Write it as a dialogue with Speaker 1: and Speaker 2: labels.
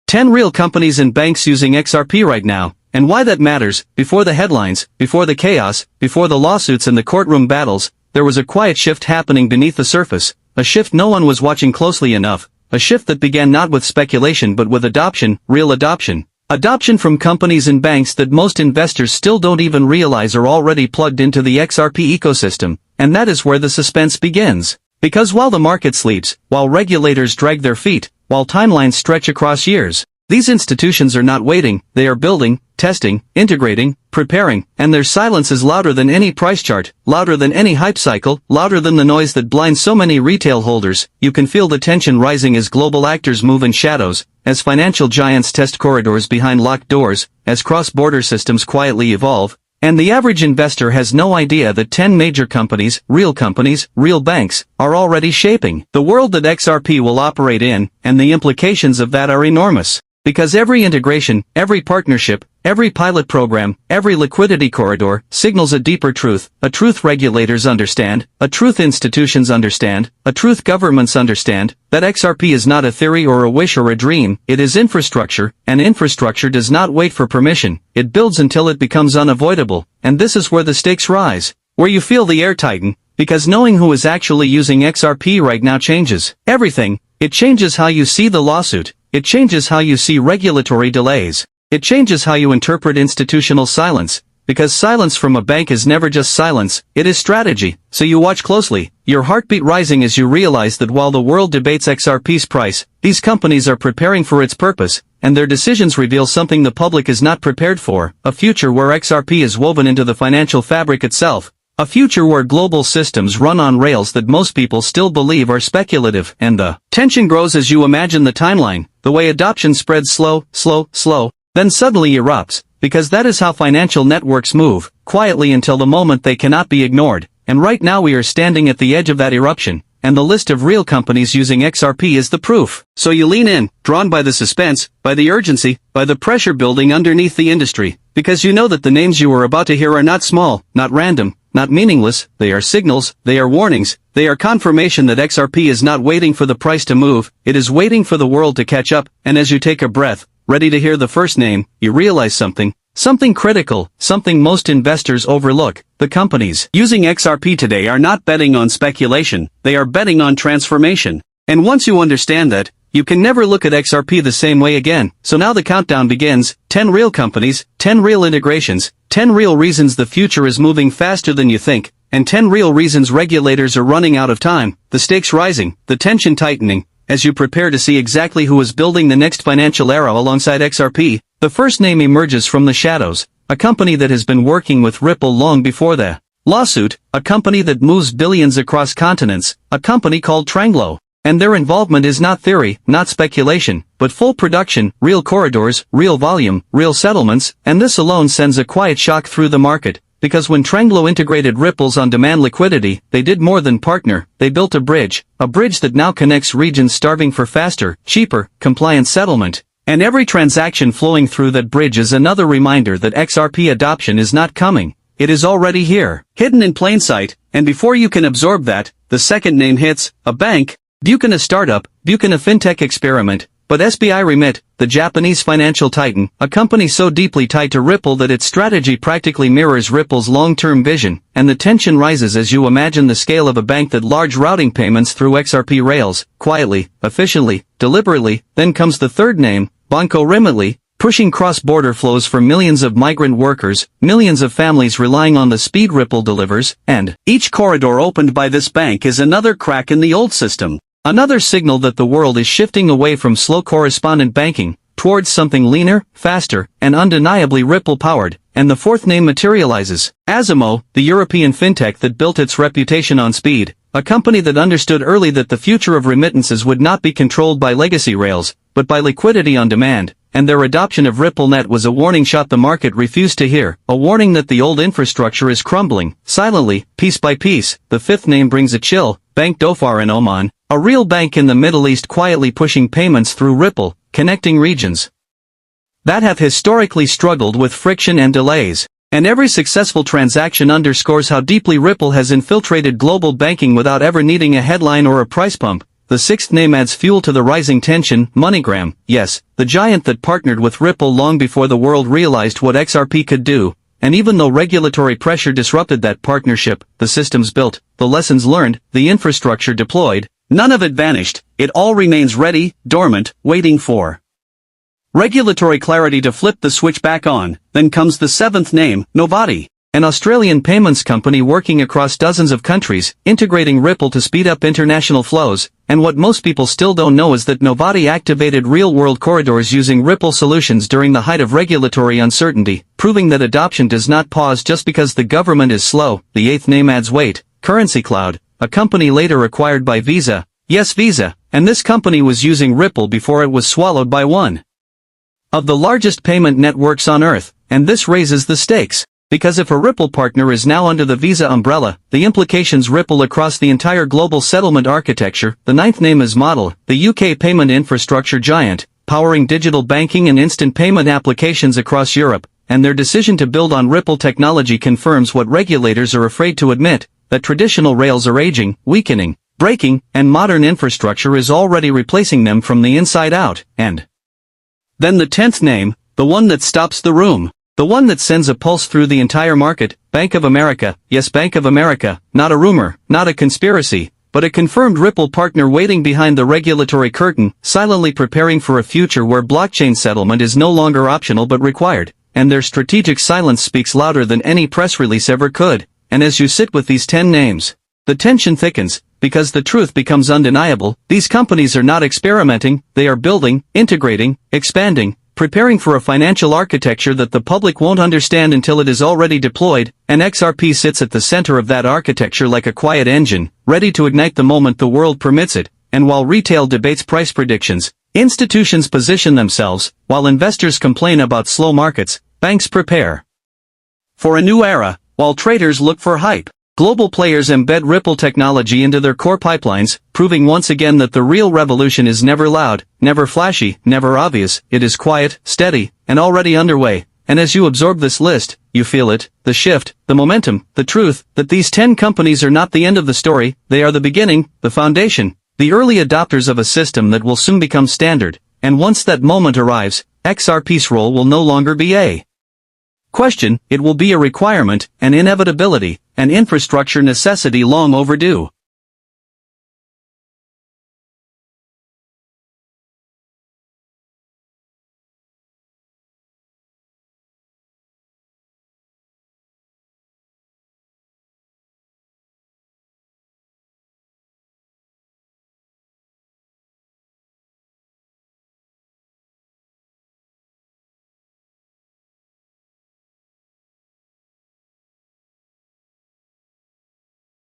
Speaker 1: 10 real companies and banks using XRP right now, and why that matters. Before the headlines, before the chaos, before the lawsuits and the courtroom battles, there was a quiet shift happening beneath the surface, a shift no one was watching closely enough, a shift that began not with speculation but with adoption, real adoption. Adoption from companies and banks that most investors still don't even realize are already plugged into the XRP ecosystem, and that is where the suspense begins. Because while the market sleeps, while regulators drag their feet, while timelines stretch across years, these institutions are not waiting, they are building, testing, integrating, preparing, and their silence is louder than any price chart, louder than any hype cycle, louder than the noise that blinds so many retail holders. You can feel the tension rising as global actors move in shadows, as financial giants test corridors behind locked doors, as cross-border systems quietly evolve, and the average investor has no idea that 10 major companies, real banks, are already shaping the world that XRP will operate in, and the implications of that are enormous. Because every integration, every partnership, every pilot program, every liquidity corridor, signals a deeper truth, a truth regulators understand, a truth institutions understand, a truth governments understand, that XRP is not a theory or a wish or a dream, it is infrastructure, and infrastructure does not wait for permission, it builds until it becomes unavoidable, and this is where the stakes rise, where you feel the air tighten, because knowing who is actually using XRP right now changes everything. It changes how you see the lawsuit. It changes how you see regulatory delays. It changes how you interpret institutional silence, because silence from a bank is never just silence, it is strategy. So you watch closely, your heartbeat rising as you realize that while the world debates XRP's price, these companies are preparing for its purpose, and their decisions reveal something the public is not prepared for, a future where XRP is woven into the financial fabric itself. A future where global systems run on rails that most people still believe are speculative, and the tension grows as you imagine the timeline, the way adoption spreads slow, then suddenly erupts, because that is how financial networks move, quietly until the moment they cannot be ignored, and right now we are standing at the edge of that eruption, and the list of real companies using XRP is the proof. So you lean in, drawn by the suspense, by the urgency, by the pressure building underneath the industry, because you know that the names you are about to hear are not small, not random, not meaningless, they are signals, they are warnings, they are confirmation that XRP is not waiting for the price to move, it is waiting for the world to catch up, and as you take a breath, ready to hear the first name, you realize something critical, something most investors overlook. The companies using XRP today are not betting on speculation, they are betting on transformation. And once you understand that, you can never look at XRP the same way again. So now the countdown begins, 10 real companies, 10 real integrations, 10 real reasons the future is moving faster than you think, and 10 real reasons regulators are running out of time, the stakes rising, the tension tightening, as you prepare to see exactly who is building the next financial era alongside XRP. The first name emerges from the shadows, a company that has been working with Ripple long before the lawsuit, a company that moves billions across continents, a company called Tranglo. And their involvement is not theory, not speculation, but full production, real corridors, real volume, real settlements, and this alone sends a quiet shock through the market, because when Tranglo integrated Ripple's on-demand liquidity, they did more than partner, they built a bridge that now connects regions starving for faster, cheaper, compliant settlement. And every transaction flowing through that bridge is another reminder that XRP adoption is not coming. It is already here, hidden in plain sight, and before you can absorb that, the second name hits, a bank. Buchan a startup, Buchan a fintech experiment, but SBI Remit, the Japanese financial titan, a company so deeply tied to Ripple that its strategy practically mirrors Ripple's long-term vision, and the tension rises as you imagine the scale of a bank that large routing payments through XRP rails, quietly, efficiently, deliberately. Then comes the third name, Banco Remitly, pushing cross-border flows for millions of migrant workers, millions of families relying on the speed Ripple delivers, and each corridor opened by this bank is another crack in the old system. Another signal that the world is shifting away from slow correspondent banking, towards something leaner, faster, and undeniably Ripple-powered, and the fourth name materializes. Azimo, the European fintech that built its reputation on speed, a company that understood early that the future of remittances would not be controlled by legacy rails, but by liquidity on demand, and their adoption of RippleNet was a warning shot the market refused to hear, a warning that the old infrastructure is crumbling, silently, piece by piece. The fifth name brings a chill, Bank Dhofar in Oman, a real bank in the Middle East quietly pushing payments through Ripple, connecting regions that have historically struggled with friction and delays. And every successful transaction underscores how deeply Ripple has infiltrated global banking without ever needing a headline or a price pump, the sixth name adds fuel to the rising tension, MoneyGram, yes, the giant that partnered with Ripple long before the world realized what XRP could do. And even though regulatory pressure disrupted that partnership, the systems built, the lessons learned, the infrastructure deployed, none of it vanished. It all remains ready, dormant, waiting for regulatory clarity to flip the switch back on. Then comes the seventh name, Novatti, an Australian payments company working across dozens of countries, integrating Ripple to speed up international flows. And what most people still don't know is that Novatti activated real-world corridors using Ripple solutions during the height of regulatory uncertainty, proving that adoption does not pause just because the government is slow. The eighth name adds weight, Currency Cloud, a company later acquired by Visa. Yes, Visa, and this company was using Ripple before it was swallowed by one of the largest payment networks on Earth, and this raises the stakes. Because if a Ripple partner is now under the Visa umbrella, the implications ripple across the entire global settlement architecture. The ninth name is Modulr, the UK payment infrastructure giant, powering digital banking and instant payment applications across Europe, and their decision to build on Ripple technology confirms what regulators are afraid to admit, that traditional rails are aging, weakening, breaking, and modern infrastructure is already replacing them from the inside out. And then the 10th name, the one that stops the room. The one that sends a pulse through the entire market, Bank of America. Yes, Bank of America, not a rumor, not a conspiracy, but a confirmed Ripple partner waiting behind the regulatory curtain, silently preparing for a future where blockchain settlement is no longer optional but required. And their strategic silence speaks louder than any press release ever could. And as you sit with these 10 names, the tension thickens, because the truth becomes undeniable. These companies are not experimenting, they are building, integrating, expanding, preparing for a financial architecture that the public won't understand until it is already deployed, and XRP sits at the center of that architecture like a quiet engine, ready to ignite the moment the world permits it. And while retail debates price predictions, institutions position themselves, while investors complain about slow markets, banks prepare for a new era, while traders look for hype. Global players embed Ripple technology into their core pipelines, proving once again that the real revolution is never loud, never flashy, never obvious. It is quiet, steady, and already underway. And as you absorb this list, you feel it, the shift, the momentum, the truth, that these 10 companies are not the end of the story, they are the beginning, the foundation, the early adopters of a system that will soon become standard. And once that moment arrives, XRP's role will no longer be a question, it will be a requirement, an inevitability, an infrastructure necessity long overdue.